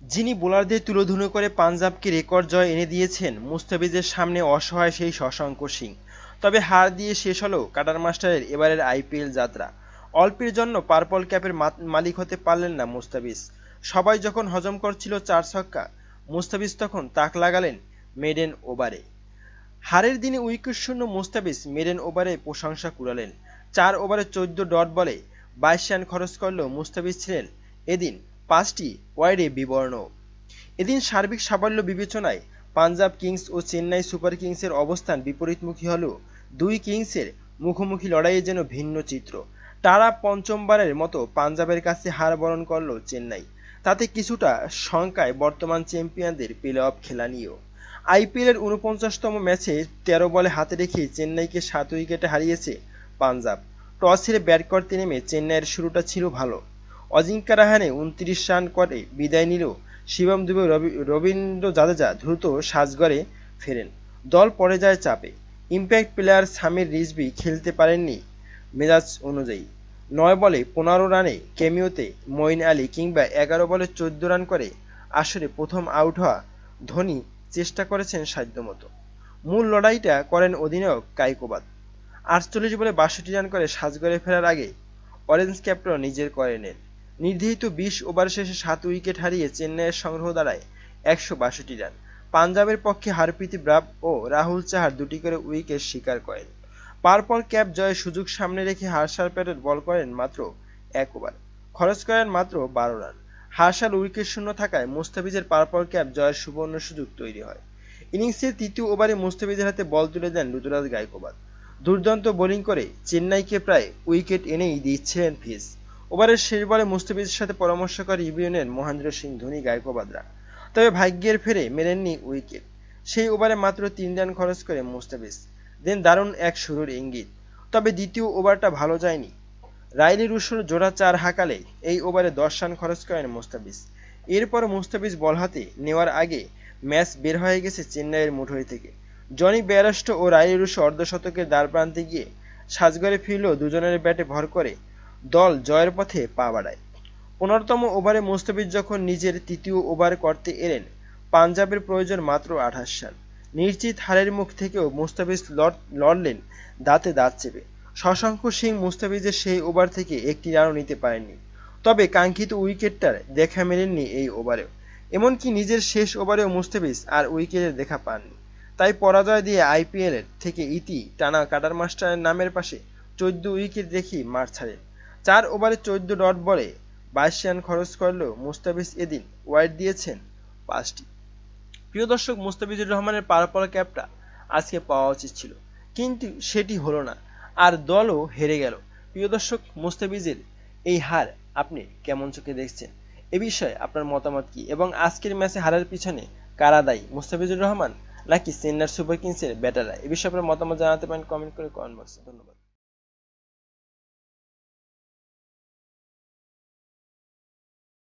যিনি বোলারদের তুলোধুনো করে পাঞ্জাবকে রেকর্ড জয় এনে দিয়েছেন, মুস্তাফিজের সামনে অসহায় সেই শশাঙ্ক সিং। তবে হার দিয়ে শেষ হলো কাটার মাস্টারের এবারের আইপিএল যাত্রা। অল্পের জন্য পার্পল ক্যাপের মালিক হতে পারলেন না মুস্তাফিজ। সবাই যখন হজম করছিল 4 ছক্কা, মুস্তাফিজ তখন তাক লাগালেন মেডেন ওভারে। হারের দিনে উইকেটশূন্য মুস্তাফিজ মেডেন ওভারে প্রশংসা কুড়ালেন। 4 ওভারে 14 ডট বলে 22 রান খরচ করলেও মুস্তাফিজ ছিলেন এদিন 5টি ওয়াইডে বিবর্ণ। এদিন সার্বিক সাফল্য বিবেচনায় পাঞ্জাব কিংস ও চেন্নাই সুপার কিংসের অবস্থান বিপরীতমুখী হলেও দুই কিংসের মুখোমুখি লড়াইয়ে যেন ভিন্ন চিত্র। টানা পঞ্চমবারের মতো পাঞ্জাবের কাছে হার বরণ করল চেন্নাই। তাতে কিছুটা শঙ্কায় বর্তমান চ্যাম্পিয়নদের প্লে অফ খেলা নিয়েও। আইপিএলের ৪৯তম ম্যাচে ১৩ বলে হাতে রেখে চেন্নাইকে ৭ উইকেটে হারিয়েছে পাঞ্জাব। টস হেরে ব্যাট করতে নেমে চেন্নাইয়ের শুরুটা ছিল ভালো। অজিঙ্কা রাহানে ২৯ রান করে বিদায় নিলেও শিবম দুবে রবীন্দ্র জাদেজা দ্রুত সাজঘরে ফেরেন। দল পড়ে যায় চাপে। ইম্প্যাক্ট প্লেয়ার সামির রিজভী খেলতে পারেননি মেজাজ অনুযায়ী। ৯ বলে ১৫ রানে ক্যামিওতে মঈন আলী কিংবা ১১ বলে ১৪ রান করে আসরে প্রথম আউট হওয়া ধোনি চেষ্টা করেছেন সাধ্যমতো। মূল লড়াইটা করেন অধিনায়ক গাইকোবাদ। ৪৮ বলে ৬২ রান করে সাজঘরে ফেরার আগে অরেঞ্জ ক্যাপটা নিজের করে নেন। নির্ধারিত ২০ ওভার শেষে ৭ উইকেট হারিয়ে চেন্নাইয়ের সংগ্রহ দাঁড়ায় ১৬২ রান। পাঞ্জাবের পক্ষে হারপ্রীত ব্রাভ ও রাহুল চাহার দুটি করে উইকেট শিকার করেন। পার্পল ক্যাপ জয়ের সুযোগ সামনে রেখে হার্শাল প্যাটেল বল করেন মাত্র ১ ওভার, খরচ করেন মাত্র ১২ রান। হার্শাল উইকেট শূন্য থাকায় মুস্তাফিজের পার্পল ক্যাপ জয়ের সুবর্ণ সুযোগ তৈরি হয়। ইনিংসের ৩য় ওভারে মুস্তাফিজের হাতে বল তুলে দেন ঋতুরাজ গাইকোবাদ। দুর্দান্ত বোলিং করে চেন্নাইকে প্রায় উইকেট এনেই দিচ্ছেন ফিজ। ওভারের শেষ বলে মুস্তাফিজের সাথে পরামর্শ করে রিভিউ নেন মহেন্দ্র সিং ধোনি গাইকোবাদরা। তবে ভাগ্যের ফেরে মেলেননি উইকেট। সেই ওভারে মাত্র ৩ রান খরচ করে মুস্তাফিজ দেন দারুণ এক শুরুর ইঙ্গিত। তবে দ্বিতীয় ওভারটা ভালো যায়নি। রাইলি রুশোর জোড়া ৪ হাঁকালে এই ওভারে ১০ রান খরচ করেন মুস্তাফিজ। এরপর মুস্তাফিজ বল হাতে নেওয়ার আগে ম্যাচ বের হয়ে গেছে চেন্নাইয়ের মুঠোয় থেকে। জনি বেয়ারস্টো ও রাইলি রুশো অর্ধশতকের দ্বারপ্রান্তে গিয়ে সাজঘরে ফিরলেও দুজনের ব্যাটে ভর করে দল জয়ের পথে পা বাড়ায়। ১৫তম ওভারে মুস্তাফিজ যখন নিজের ৩য় ওভার করতে এলেন, পাঞ্জাবের প্রয়োজন মাত্র ২৮ রান। নিশ্চিত হারের মুখ থেকেও মুস্তাফিজ লড়লেন দাঁতে দাঁত চেপে। শশাঙ্ক সিং মুস্তাফিজের সেই ওভার থেকে একটি রানও নিতে পারেননি। তবে কাঙ্ক্ষিত উইকেটটার দেখা মেলেননি এই ওভারেও। এমনকি নিজের শেষ ওভারেও মুস্তাফিজ আর উইকেটের দেখা পাননি। তাই পরাজয় দিয়ে আইপিএলের থেকে ইতি টানা কাটার মাস্টারের নামের পাশে ১৪ উইকেট রেখেই মাঠ ছাড়েন। ৪ ওভারে ১৪ ডট বলে ২২ রান খরচ করলেও মুস্তাফিজ এদিন ওয়াইড দিয়েছেন ৫টি। প্রিয় দর্শক, মুস্তাফিজুর রহমানের পার্পল ক্যাপটা আজকে পাওয়া উচিত ছিল, কিন্তু সেটি হলো না, আর দলও হেরে গেল। প্রিয় দর্শক, মুস্তাফিজের এই হার আপনি কেমন চোখে দেখছেন? এ বিষয়ে আপনার মতামত কি, এবং আজকের ম্যাচে হারের পিছনে কারা দায়ী, মুস্তাফিজুর রহমান নাকি চেন্নাই সুপার কিংসের ব্যাটাররা? এ বিষয়ে আপনার মতামত জানাতে পারেন কমেন্ট করে কমেন্ট বক্সে। ধন্যবাদ।